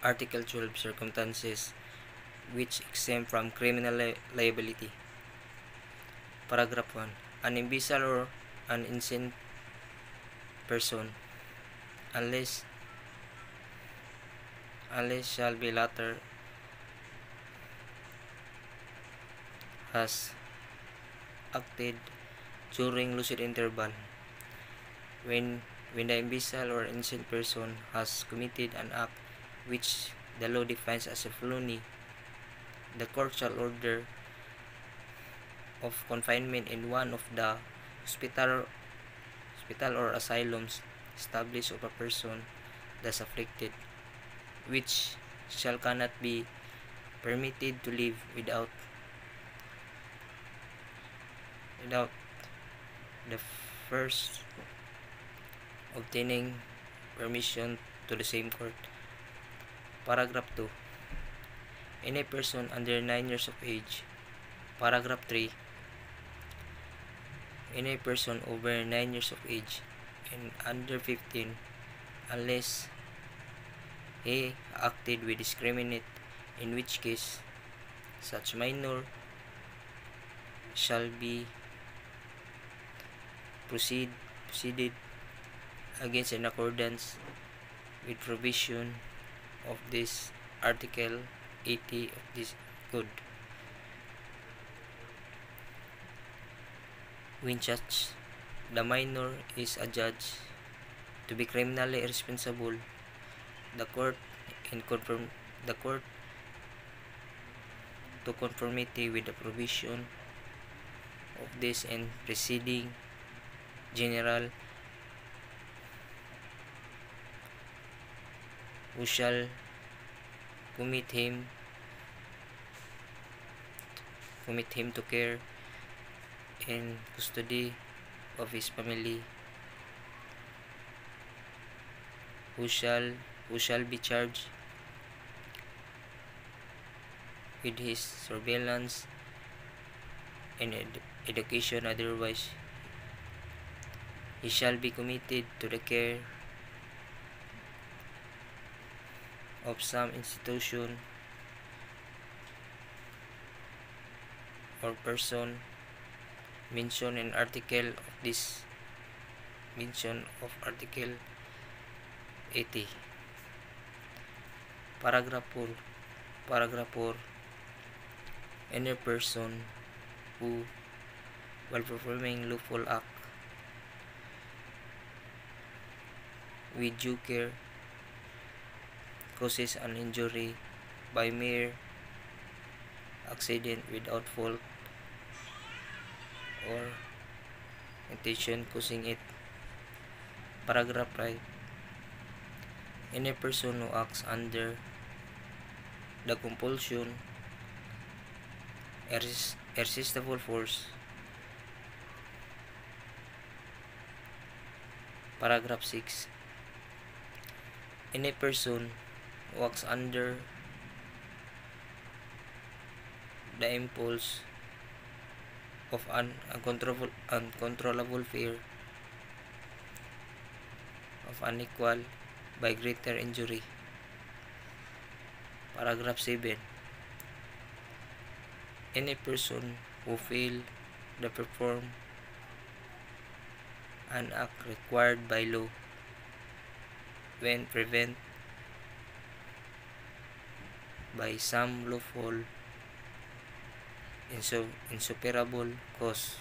Article 12 circumstances which exempt from criminal liability. Paragraph 1. An imbecile or an insane person, unless shall be latter has acted during lucid interval when the imbecile or insane person has committed an act which the law defines as a felony, the court shall order of confinement in one of the hospital or asylums established of a person thus afflicted, which shall cannot be permitted to live without the first obtaining permission to the same court. Paragraph 2. Any person under 9 years of age. Paragraph 3. Any person over 9 years of age and under 15, unless he acted with discriminate, in which case such minor shall be proceeded against in accordance with provision of this Article 80 of this Code. When such the minor is adjudged to be criminally irresponsible, the court to conformity with the provision of this and preceding general, who shall commit him to care and custody of his family, who shall be charged with his surveillance and education. Otherwise, he shall be committed to the care of some institution or person mentioned in Article 80. Paragraph 4. Any person who, while performing lawful act with due care, causes an injury by mere accident without fault or intention causing it. Paragraph 5. Any person who acts under the compulsion, irresistible force. Paragraph 6. Any person who acts under the impulse of an uncontrollable fear of unequal by greater injury. Paragraph 7. Any person who fail to perform an act required by law when prevented by some lawful insuperable cause